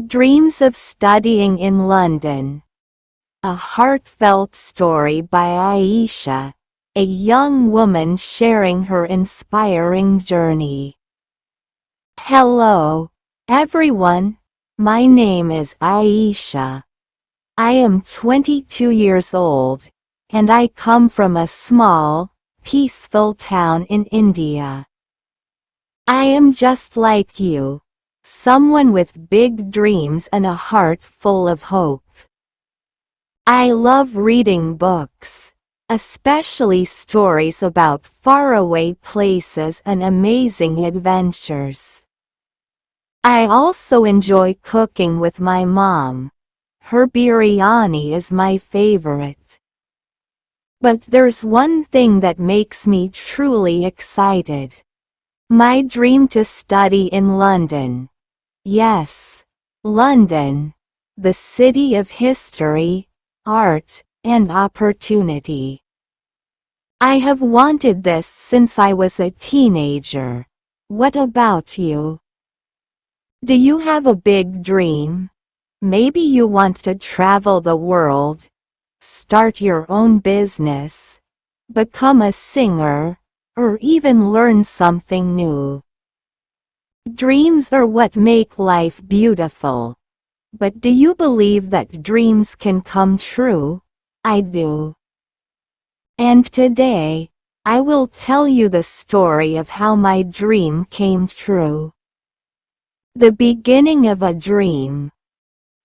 Dreams of Studying in London. A heartfelt story by Aisha, a young woman sharing her inspiring journey. Hello, everyone. My name is Aisha. I am 22 years old, and I come from a small, peaceful town in India. I am just like you, someone with big dreams and a heart full of hope. I love reading books, especially stories about faraway places and amazing adventures. I also enjoy cooking with my mom. Her biryani is my favorite. But there's one thing that makes me truly excited. My dream to study in London. Yes, London, the city of history, art, and opportunity. I have wanted this since I was a teenager. What about you? Do you have a big dream? Maybe you want to travel the world, start your own business, become a singer, or even learn something new. Dreams are what make life beautiful. But do you believe that dreams can come true? I do. And today, I will tell you the story of how my dream came true. The beginning of a dream.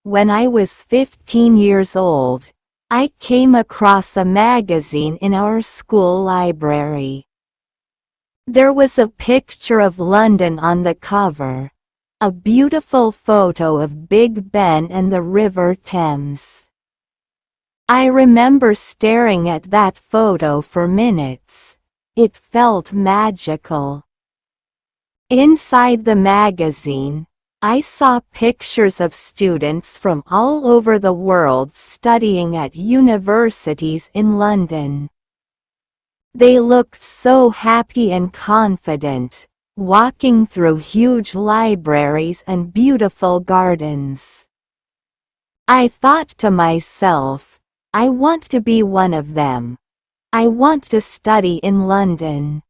When I was 15 years old, I came across a magazine in our school library. There was a picture of London on the cover, a beautiful photo of Big Ben and the River Thames. I remember staring at that photo for minutes. It felt magical. Inside the magazine, I saw pictures of students from all over the world studying at universities in London. They looked so happy and confident, walking through huge libraries and beautiful gardens. I thought to myself, I want to be one of them. I want to study in London.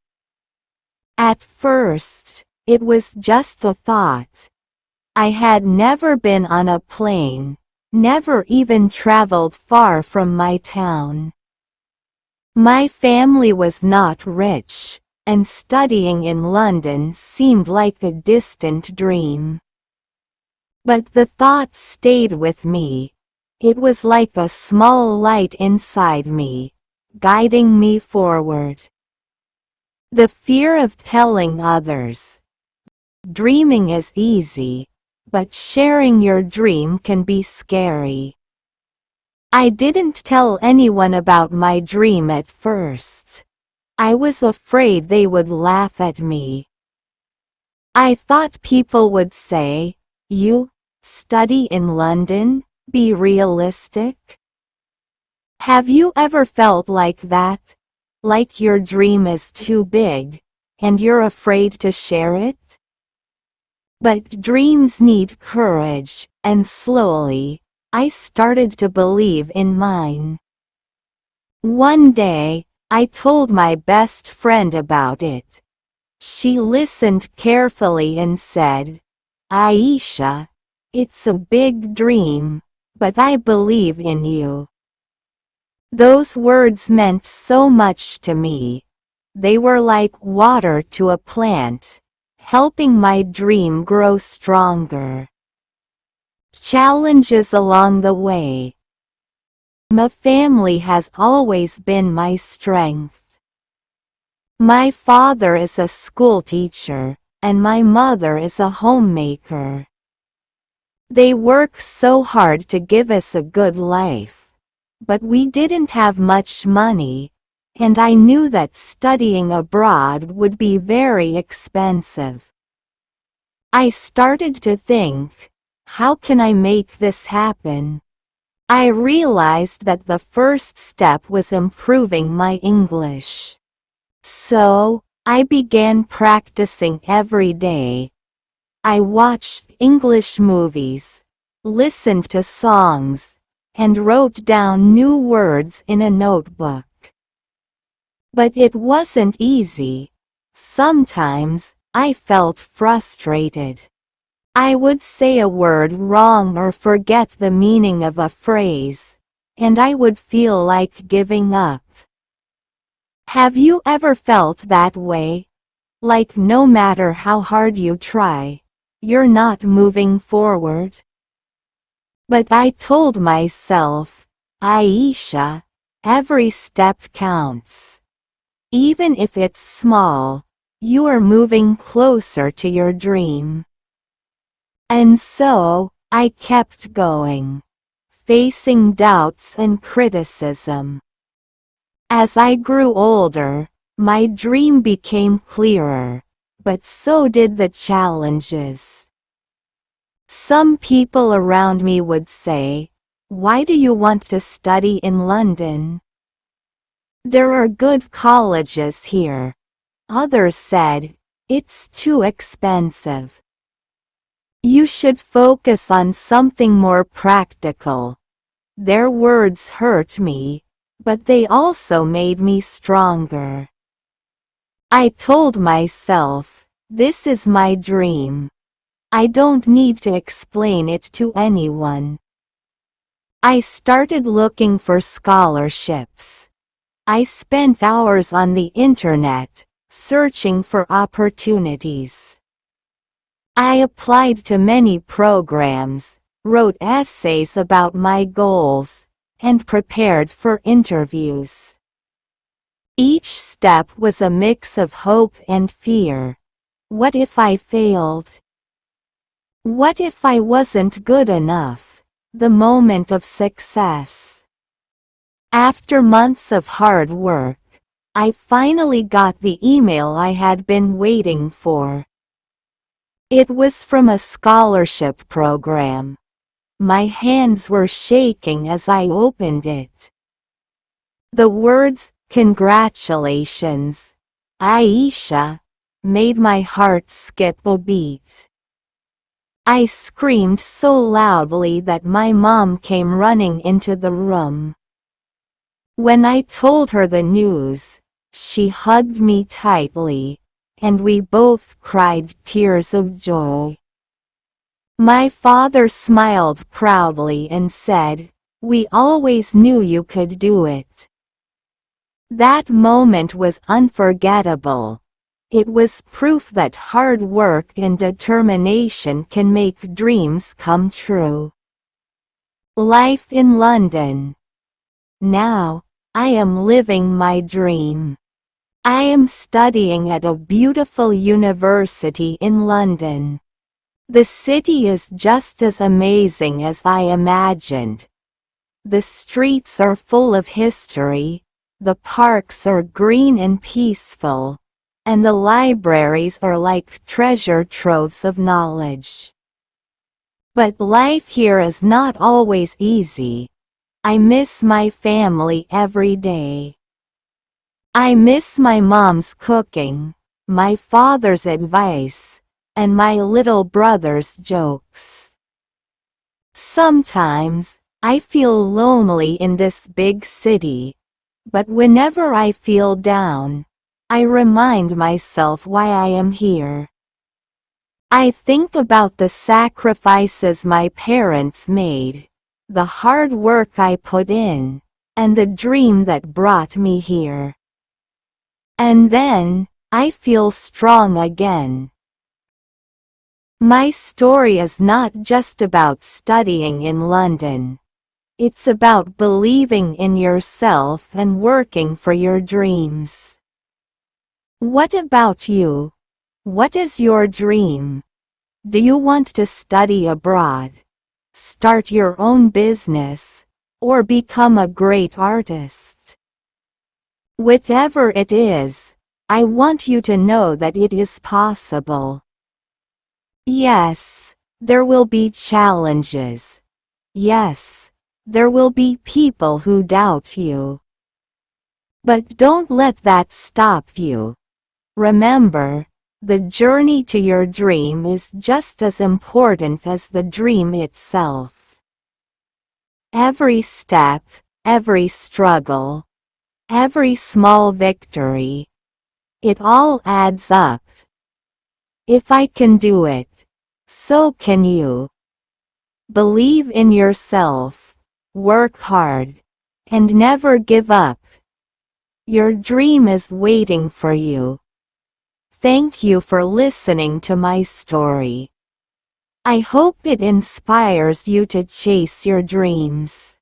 At first, it was just a thought. I had never been on a plane, never even traveled far from my town. My family was not rich, and studying in London seemed like a distant dream. But the thought stayed with me. It was like a small light inside me, guiding me forward. The fear of telling others. Dreaming is easy, but sharing your dream can be scary. I didn't tell anyone about my dream at first. I was afraid they would laugh at me. I thought people would say, "You study in London? Be realistic." Have you ever felt like that? Like your dream is too big, and you're afraid to share it? But dreams need courage, and slowly, I started to believe in mine. One day, I told my best friend about it. She listened carefully and said, "Aisha, it's a big dream, but I believe in you." Those words meant so much to me. They were like water to a plant, helping my dream grow stronger. Challenges along the way. My family has always been my strength. My father is a school teacher, and my mother is a homemaker. They work so hard to give us a good life. But we didn't have much money, and I knew that studying abroad would be very expensive. I started to think, how can I make this happen? I realized that the first step was improving my English. So, I began practicing every day. I watched English movies, listened to songs, and wrote down new words in a notebook. But it wasn't easy. Sometimes, I felt frustrated. I would say a word wrong or forget the meaning of a phrase, and I would feel like giving up. Have you ever felt that way? Like no matter how hard you try, you're not moving forward? But I told myself, Aisha, every step counts. Even if it's small, you are moving closer to your dream. And so, I kept going, facing doubts and criticism. As I grew older, my dream became clearer, but so did the challenges. Some people around me would say, "Why do you want to study in London? There are good colleges here." Others said, "It's too expensive. You should focus on something more practical." Their words hurt me, but they also made me stronger. I told myself, this is my dream. I don't need to explain it to anyone. I started looking for scholarships. I spent hours on the internet, searching for opportunities. I applied to many programs, wrote essays about my goals, and prepared for interviews. Each step was a mix of hope and fear. What if I failed? What if I wasn't good enough? The moment of success. After months of hard work, I finally got the email I had been waiting for. It was from a scholarship program. My hands were shaking as I opened it. The words, "Congratulations, Aisha," made my heart skip a beat. I screamed so loudly that my mom came running into the room. When I told her the news, she hugged me tightly, and we both cried tears of joy. My father smiled proudly and said, "We always knew you could do it." That moment was unforgettable. It was proof that hard work and determination can make dreams come true. Life in London. Now, I am living my dream. I am studying at a beautiful university in London. The city is just as amazing as I imagined. The streets are full of history, the parks are green and peaceful, and the libraries are like treasure troves of knowledge. But life here is not always easy. I miss my family every day. I miss my mom's cooking, my father's advice, and my little brother's jokes. Sometimes, I feel lonely in this big city, but whenever I feel down, I remind myself why I am here. I think about the sacrifices my parents made, the hard work I put in, and the dream that brought me here. And then, I feel strong again. My story is not just about studying in London. It's about believing in yourself and working for your dreams. What about you? What is your dream? Do you want to study abroad, start your own business, or become a great artist? Whatever it is, I want you to know that it is possible. Yes, there will be challenges. Yes, there will be people who doubt you. But don't let that stop you. Remember, the journey to your dream is just as important as the dream itself. Every step, every struggle, every small victory, it all adds up. If I can do it, so can you. Believe in yourself, work hard, and never give up. Your dream is waiting for you. Thank you for listening to my story. I hope it inspires you to chase your dreams.